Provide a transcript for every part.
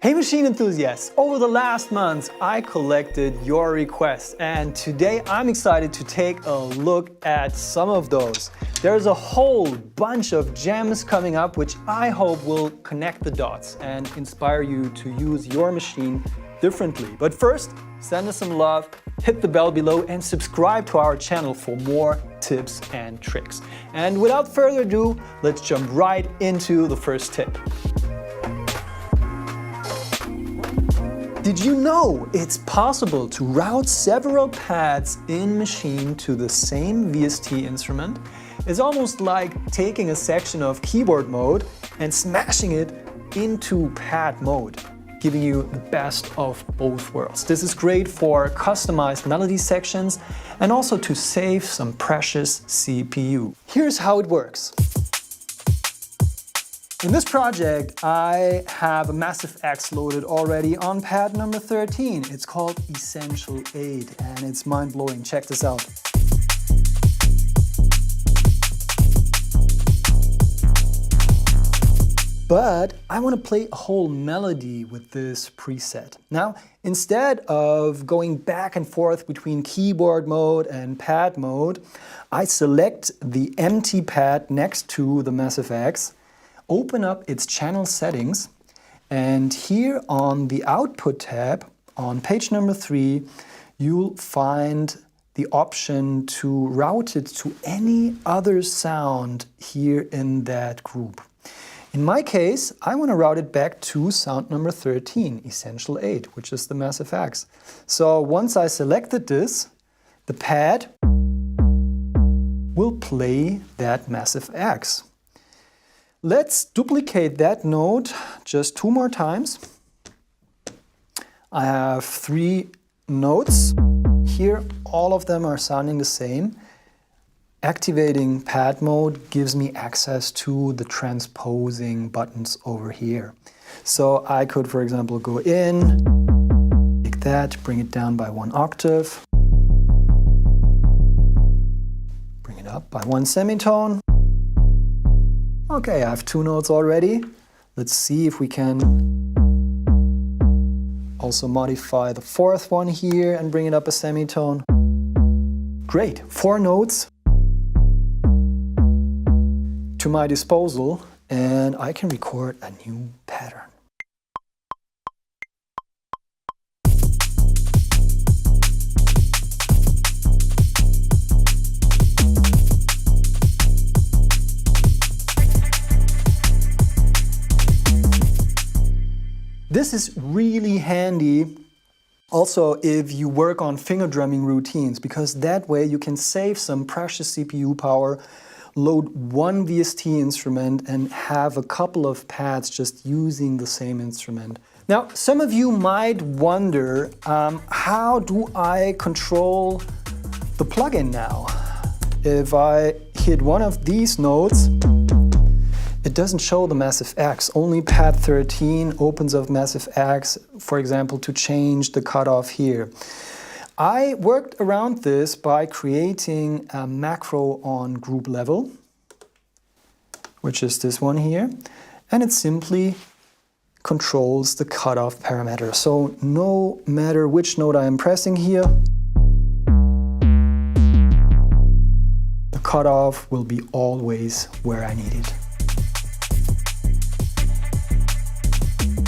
Hey machine enthusiasts! Over the last months, I collected your requests, and today I'm excited to take a look at some of those. There's a whole bunch of gems coming up which I hope will connect the dots and inspire you to use your machine differently. But first, send us some love, hit the bell below, and subscribe to our channel for more tips and tricks. And without further ado, let's jump right into the first tip. Did you know it's possible to route several pads in Maschine to the same VST instrument? It's almost like taking a section of keyboard mode and smashing it into pad mode, giving you the best of both worlds. This is great for customized melody sections and also to save some precious CPU. Here's how it works. In this project, I have a Massive X loaded already on pad number 13. It's called Essential 8 and it's mind-blowing. Check this out. But I want to play a whole melody with this preset. Now, instead of going back and forth between keyboard mode and pad mode, I select the empty pad next to the Massive X, open up its channel settings, and here on the output tab, on page number 3, you'll find the option to route it to any other sound here in that group. In my case, I want to route it back to sound number 13, Essential 8, which is the Massive X. So once I selected this, the pad will play that Massive X. Let's duplicate that note just 2 more times. I have 3 notes. Here, all of them are sounding the same. Activating pad mode gives me access to the transposing buttons over here. So I could, for example, go in, take that, bring it down by 1 octave, bring it up by 1 semitone. Okay, I have 2 notes already. Let's see if we can also modify the 4th one here and bring it up a semitone. Great, 4 notes to my disposal, and I can record a new pattern. This is really handy also if you work on finger drumming routines, because that way you can save some precious CPU power, load 1 VST instrument and have a couple of pads just using the same instrument. Now, some of you might wonder, how do I control the plugin now? If I hit one of these notes, it doesn't show the Massive X. Only pad 13 opens up Massive X, for example, to change the cutoff here. I worked around this by creating a macro on group level, which is this one here, and it simply controls the cutoff parameter. So no matter which note I am pressing here, the cutoff will be always where I need it.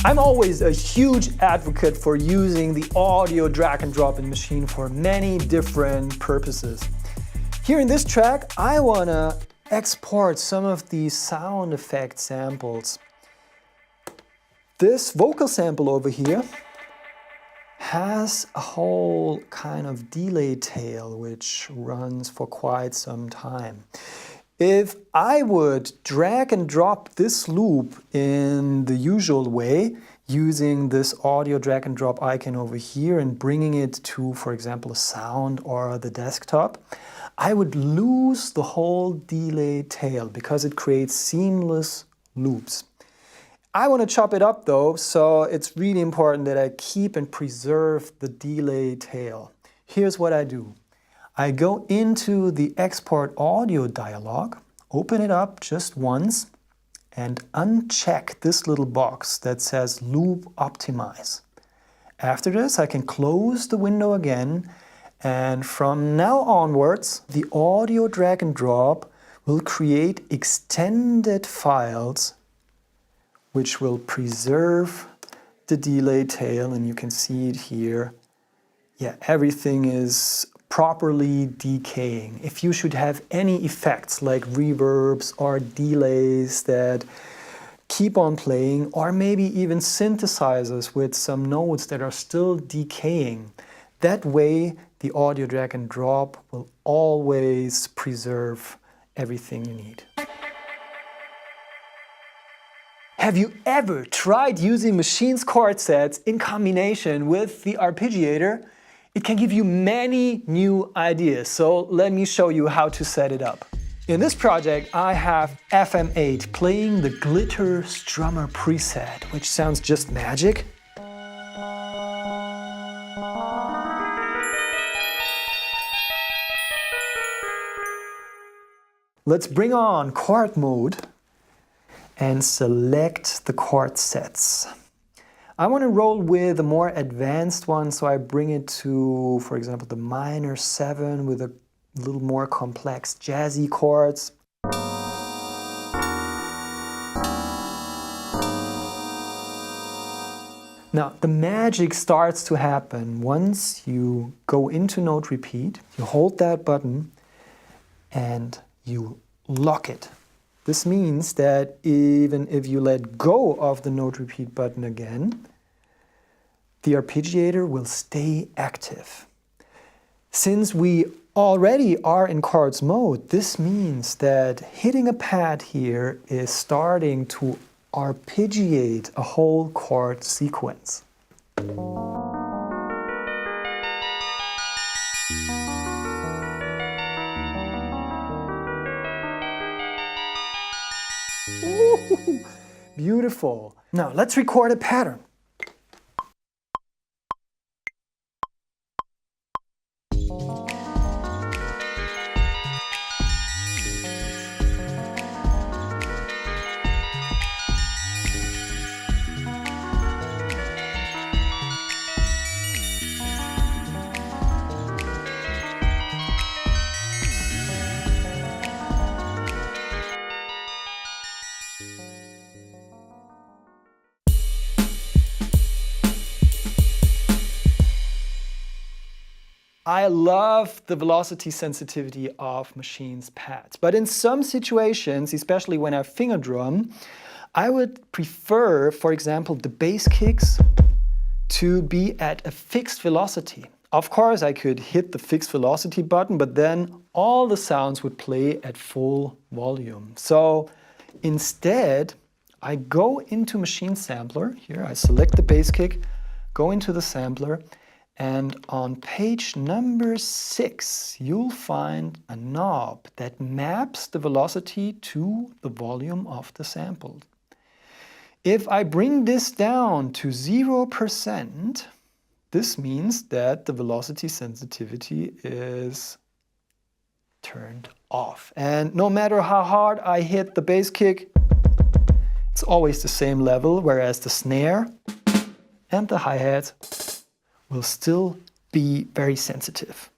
I'm always a huge advocate for using the audio drag and drop in Maschine for many different purposes. Here in this track, I want to export some of these sound effect samples. This vocal sample over here has a whole kind of delay tail which runs for quite some time. If I would drag and drop this loop in the usual way, using this audio drag and drop icon over here and bringing it to, for example, a sound or the desktop, I would lose the whole delay tail because it creates seamless loops. I want to chop it up though, so it's really important that I keep and preserve the delay tail. Here's what I do. I go into the export audio dialog, open it up just once, and uncheck this little box that says Loop Optimize. After this, I can close the window again, and from now onwards, the audio drag and drop will create extended files which will preserve the delay tail, and you can see it here. Yeah, everything is properly decaying. If you should have any effects like reverbs or delays that keep on playing, or maybe even synthesizers with some notes that are still decaying, that way the audio drag and drop will always preserve everything you need. Have you ever tried using Maschine's chord sets in combination with the arpeggiator? It can give you many new ideas, so let me show you how to set it up. In this project, I have FM8 playing the Glitter Strummer preset, which sounds just magic. Let's bring on chord mode and select the chord sets. I want to roll with a more advanced one, so I bring it to, for example, the minor 7 with a little more complex jazzy chords. Now, the magic starts to happen once you go into note repeat, you hold that button and you lock it. This means that even if you let go of the note repeat button again, the arpeggiator will stay active. Since we already are in chords mode, this means that hitting a pad here is starting to arpeggiate a whole chord sequence. Ooh, beautiful. Now let's record a pattern. I love the velocity sensitivity of Maschine's pads, but in some situations, especially when I finger drum, I would prefer, for example, the bass kicks to be at a fixed velocity. Of course, I could hit the fixed velocity button, but then all the sounds would play at full volume. So instead, I go into Maschine sampler. Here, I select the bass kick, go into the sampler, and on page number 6, you'll find a knob that maps the velocity to the volume of the sample. If I bring this down to 0%, this means that the velocity sensitivity is turned off. And no matter how hard I hit the bass kick, it's always the same level, whereas the snare and the hi-hat will still be very sensitive.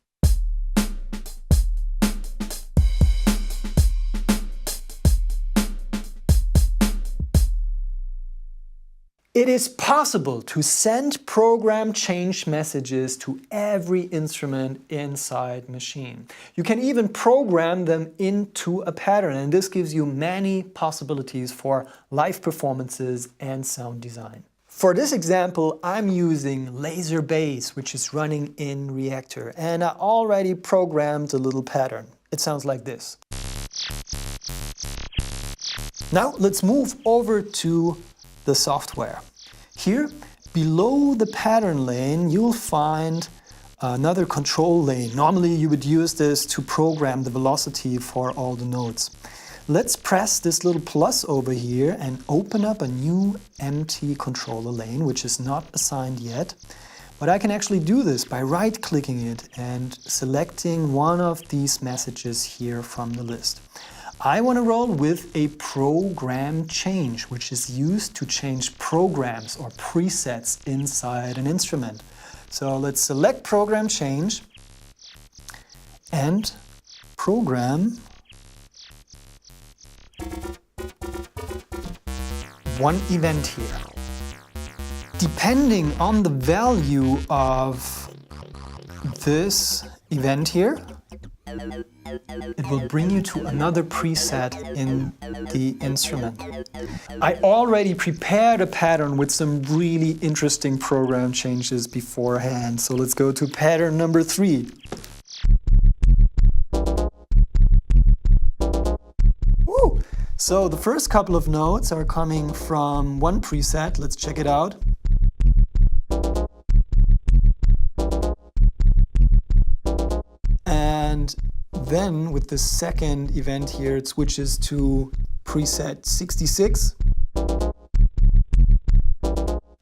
It is possible to send program change messages to every instrument inside Maschine. You can even program them into a pattern, and this gives you many possibilities for live performances and sound design. For this example, I'm using laser bass, which is running in Reactor, and I already programmed a little pattern. It sounds like this. Now let's move over to the software. Here, below the pattern lane, you'll find another control lane. Normally you would use this to program the velocity for all the notes. Let's press this little plus over here and open up a new empty controller lane, which is not assigned yet. But I can actually do this by right-clicking it and selecting one of these messages here from the list. I want to roll with a program change, which is used to change programs or presets inside an instrument. So let's select program change and program one event here. Depending on the value of this event here, it will bring you to another preset in the instrument. I already prepared a pattern with some really interesting program changes beforehand. So let's go to pattern number 3. Woo! So the first couple of notes are coming from one preset. Let's check it out. And then with the second event here, it switches to preset 66.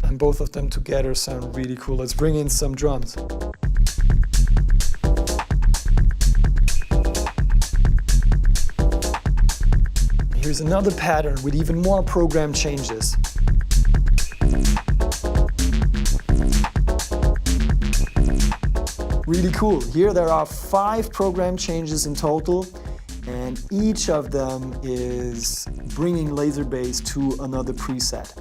And both of them together sound really cool. Let's bring in some drums. Here's another pattern with even more program changes. Really cool. Here there are 5 program changes in total, and each of them is bringing laser bass to another preset.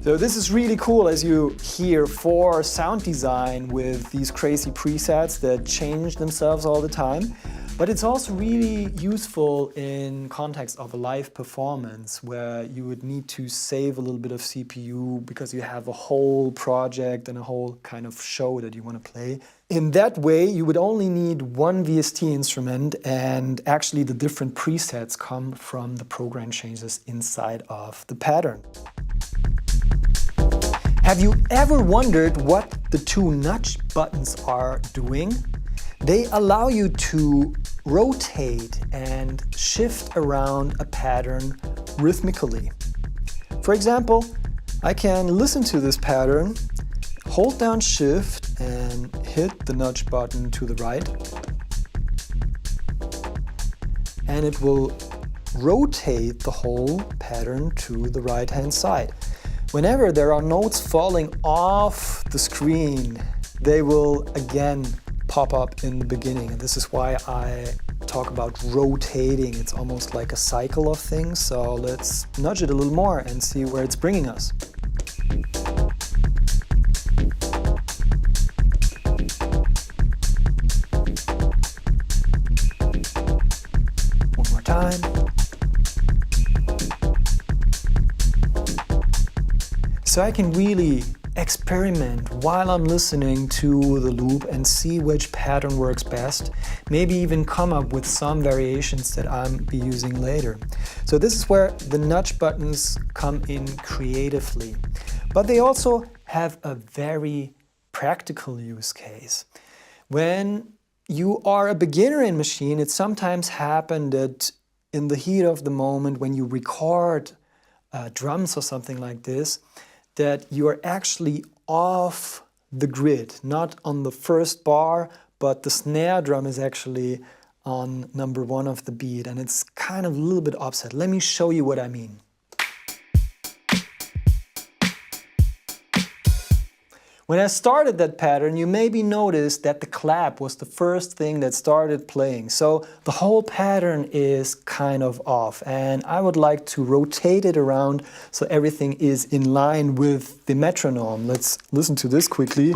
So this is really cool, as you hear, for sound design with these crazy presets that change themselves all the time. But it's also really useful in context of a live performance where you would need to save a little bit of CPU because you have a whole project and a whole kind of show that you want to play. In that way, you would only need one VST instrument, and actually the different presets come from the program changes inside of the pattern. Have you ever wondered what the 2 nudge buttons are doing? They allow you to rotate and shift around a pattern rhythmically. For example, I can listen to this pattern, hold down Shift and hit the nudge button to the right, and it will rotate the whole pattern to the right-hand side. Whenever there are notes falling off the screen, they will again pop up in the beginning, and this is why I talk about rotating. It's almost like a cycle of things. So let's nudge it a little more and see where it's bringing us. One more time. So I can really experiment while I'm listening to the loop and see which pattern works best. Maybe even come up with some variations that I'll be using later. So this is where the nudge buttons come in creatively. But they also have a very practical use case. When you are a beginner in Maschine, it sometimes happens that in the heat of the moment when you record drums or something like this, that you are actually off the grid, not on the first bar, but the snare drum is actually on number 1 of the beat, and it's kind of a little bit offset. Let me show you what I mean. When I started that pattern, you maybe noticed that the clap was the first thing that started playing. So the whole pattern is kind of off, and I would like to rotate it around so everything is in line with the metronome. Let's listen to this quickly.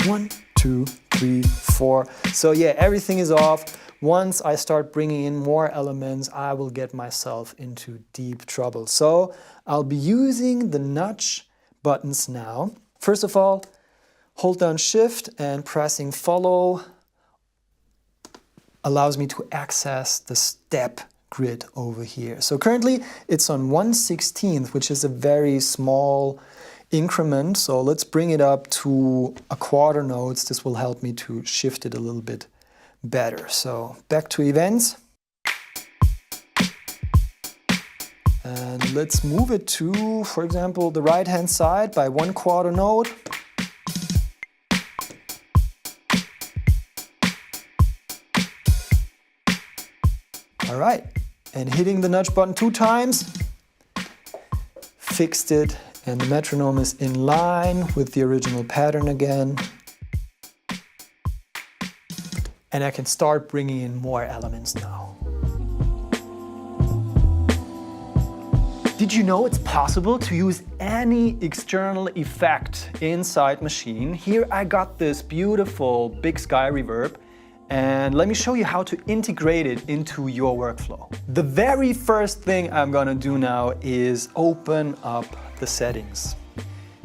1, 2, 3, 4. So yeah, everything is off. Once I start bringing in more elements, I will get myself into deep trouble. So I'll be using the nudge buttons now. First of all, hold down Shift and pressing follow allows me to access the step grid over here. So currently it's on 1/16, which is a very small increment. So let's bring it up to a quarter notes. This will help me to shift it a little bit better. So back to events. And let's move it to, for example, the right-hand side by 1/4 note. All right, and hitting the nudge button 2 times, fixed it, and the metronome is in line with the original pattern again. And I can start bringing in more elements now. Did you know it's possible to use any external effect inside Maschine? Here I got this beautiful big sky reverb, and let me show you how to integrate it into your workflow. The very first thing I'm gonna do now is open up the settings.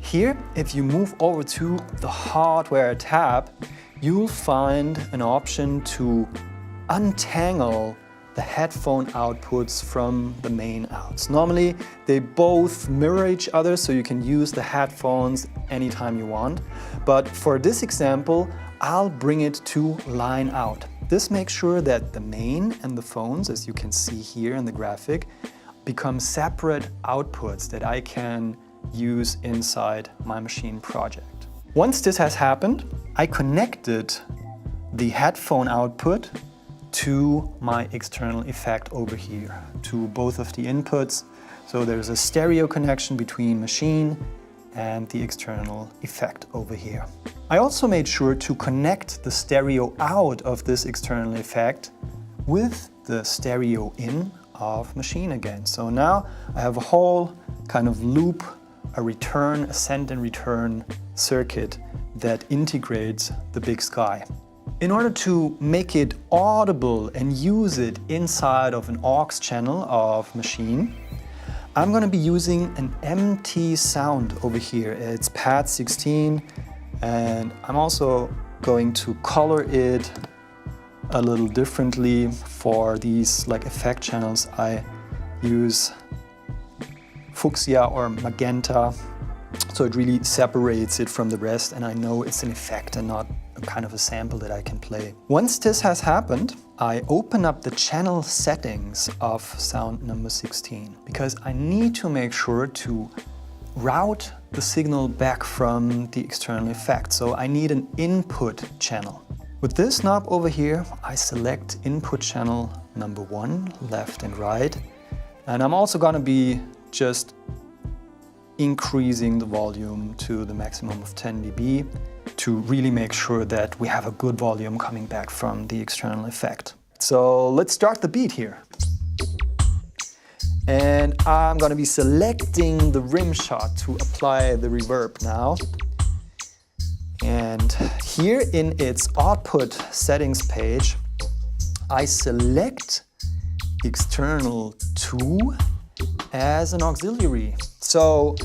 Here, if you move over to the hardware tab, you'll find an option to untangle the headphone outputs from the main outs. Normally, they both mirror each other, so you can use the headphones anytime you want. But for this example, I'll bring it to line out. This makes sure that the main and the phones, as you can see here in the graphic, become separate outputs that I can use inside my Maschine project. Once this has happened, I connected the headphone output to my external effect over here, to both of the inputs. So there's a stereo connection between Maschine and the external effect over here. I also made sure to connect the stereo out of this external effect with the stereo in of Maschine again. So now I have a whole kind of loop, a return, a send and return circuit that integrates the big sky. In order to make it audible and use it inside of an aux channel of Maschine, I'm going to be using an empty sound over here. It's pad 16, and I'm also going to color it a little differently. For these like effect channels, I use fuchsia or magenta, so it really separates it from the rest, and I know it's an effect and not a kind of a sample that I can play. Once this has happened, I open up the channel settings of sound number 16, because I need to make sure to route the signal back from the external effect. So I need an input channel. With this knob over here, I select input channel number 1, left and right, and I'm also gonna be just increasing the volume to the maximum of 10 dB to really make sure that we have a good volume coming back from the external effect. So let's start the beat here. And I'm gonna be selecting the rim shot to apply the reverb now. And here in its output settings page, I select external 2 as an auxiliary. So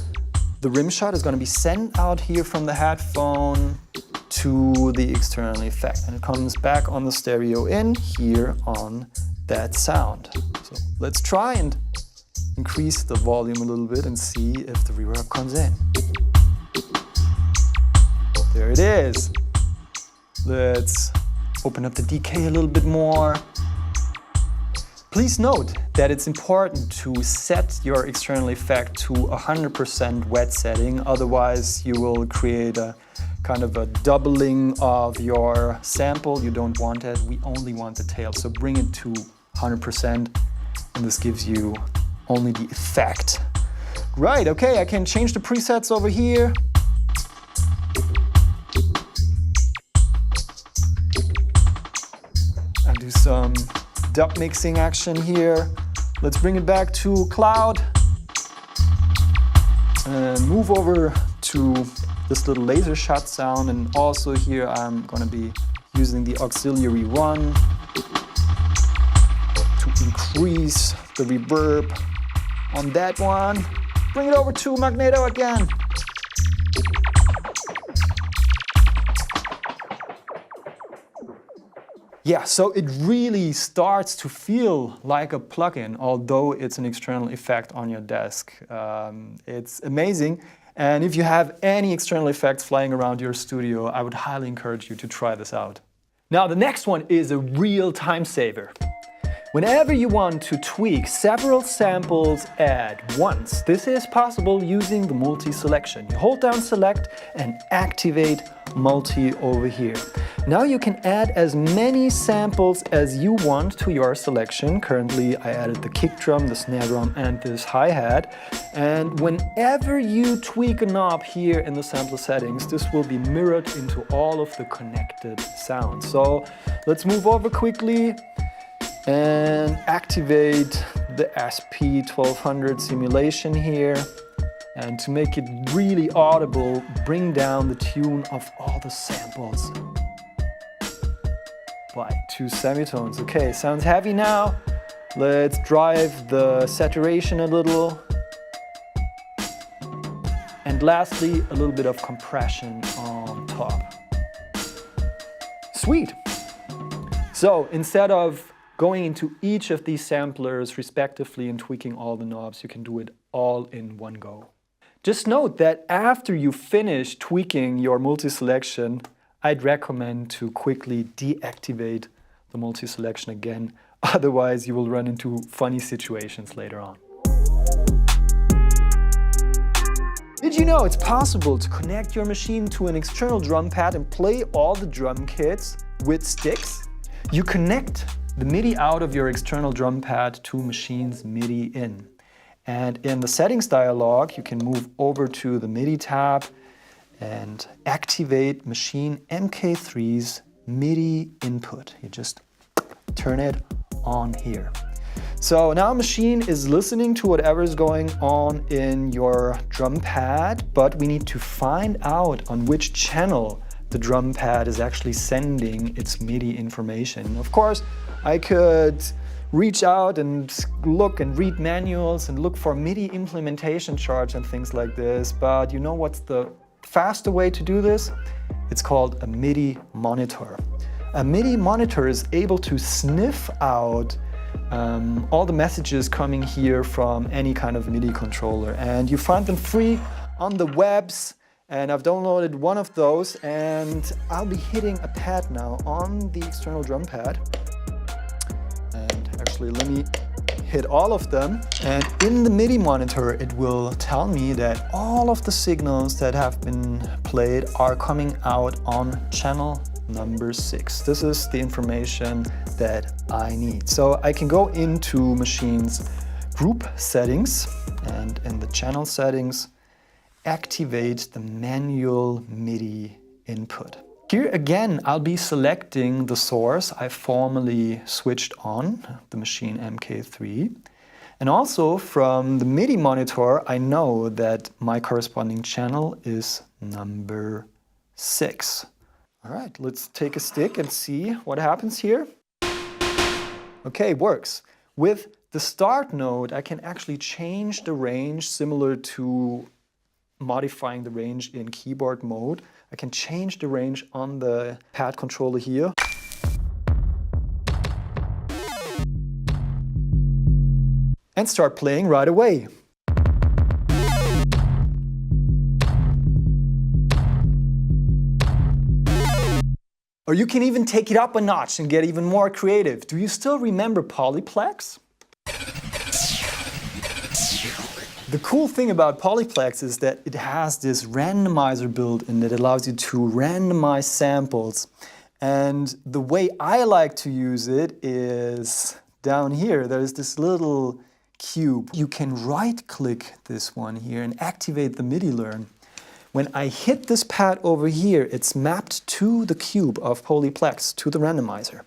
the rim shot is going to be sent out here from the headphone to the external effect, and it comes back on the stereo in here on that sound. So let's try and increase the volume a little bit and see if the reverb comes in. There it is. Let's open up the decay a little bit more. Please note that it's important to set your external effect to 100% wet setting, otherwise you will create a kind of a doubling of your sample. You don't want that, we only want the tail. So bring it to 100%, and this gives you only the effect. Right, okay, I can change the presets over here. And do some dub mixing action here. Let's bring it back to cloud and move over to this little laser shot sound. And also here I'm gonna be using the auxiliary 1 to increase the reverb on that one. Bring it over to magneto again. Yeah, so it really starts to feel like a plugin, although it's an external effect on your desk. It's amazing. And if you have any external effects flying around your studio, I would highly encourage you to try this out. Now, the next one is a real time saver. Whenever you want to tweak several samples at once, this is possible using the multi-selection. You hold down select and activate multi over here. Now you can add as many samples as you want to your selection. Currently, I added the kick drum, the snare drum, and this hi-hat. And whenever you tweak a knob here in the sampler settings, this will be mirrored into all of the connected sounds. So let's move over quickly and activate the SP1200 simulation here. And to make it really audible, bring down the tune of all the samples by 2 semitones. Okay, sounds heavy now. Let's drive the saturation a little. And lastly, a little bit of compression on top. Sweet. So instead of going into each of these samplers respectively and tweaking all the knobs, you can do it all in one go. Just note that after you finish tweaking your multi-selection, I'd recommend to quickly deactivate the multi-selection again, otherwise you will run into funny situations later on. Did you know it's possible to connect your machine to an external drum pad and play all the drum kits with sticks? You connect the MIDI out of your external drum pad to machine's MIDI in. And in the settings dialog, you can move over to the MIDI tab and activate Maschine MK3's MIDI input. You just turn it on here. So now Maschine is listening to whatever's going on in your drum pad, but we need to find out on which channel the drum pad is actually sending its MIDI information. Of course, I could reach out and look and read manuals and look for MIDI implementation charts and things like this, but you know what's the faster way to do this? It's called a MIDI monitor. A MIDI monitor is able to sniff out all the messages coming here from any kind of MIDI controller, and you find them free on the webs, and I've downloaded one of those, and I'll be hitting a pad now on the external drum pad. And actually, let me hit all of them, and in the MIDI monitor it will tell me that all of the signals that have been played are coming out on channel number 6. This is the information that I need. So I can go into Machine's group settings, and in the channel settings, activate the manual MIDI input. Here again, I'll be selecting the source I formerly switched on, the Maschine MK3. And also from the MIDI monitor, I know that my corresponding channel is number 6. All right, let's take a stick and see what happens here. Okay, works. With the start node, I can actually change the range similar to modifying the range in keyboard mode. I can change the range on the pad controller here. And start playing right away. Or you can even take it up a notch and get even more creative. Do you still remember Polyplex? The cool thing about Polyplex is that it has this randomizer built-in that allows you to randomize samples. And the way I like to use it is down here. There's this little cube. You can right-click this one here and activate the MIDI learn. When I hit this pad over here, it's mapped to the cube of Polyplex, to the randomizer.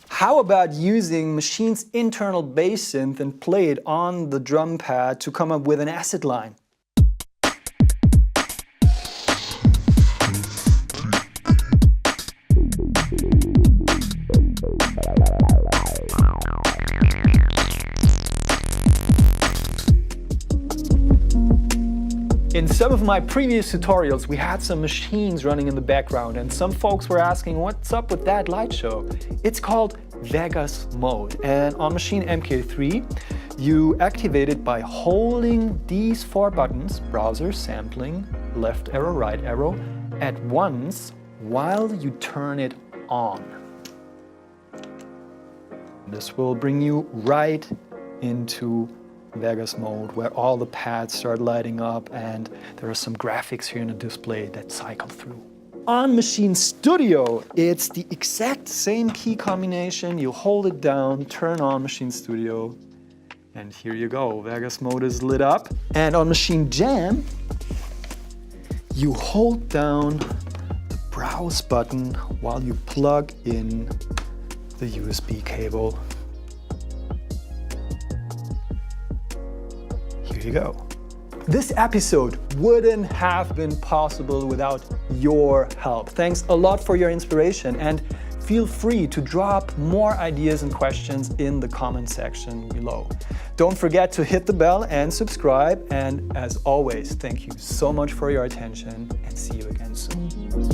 How about using Machine's internal bass synth and play it on the drum pad to come up with an acid line? In some of my previous tutorials, we had some machines running in the background, and some folks were asking, what's up with that light show? It's called Vegas mode, and on Maschine MK3, you activate it by holding these 4 buttons, browser, sampling, left arrow, right arrow, at once while you turn it on. This will bring you right into Vegas mode, where all the pads start lighting up and there are some graphics here in the display that cycle through. On Maschine Studio, it's the exact same key combination. You hold it down, turn on Maschine Studio, and here you go. Vegas mode is lit up. And on Maschine Jam, you hold down the browse button while you plug in the USB cable. Here you go. This episode wouldn't have been possible without your help. Thanks a lot for your inspiration, and feel free to drop more ideas and questions in the comment section below. Don't forget to hit the bell and subscribe, and as always, thank you so much for your attention, and see you again soon.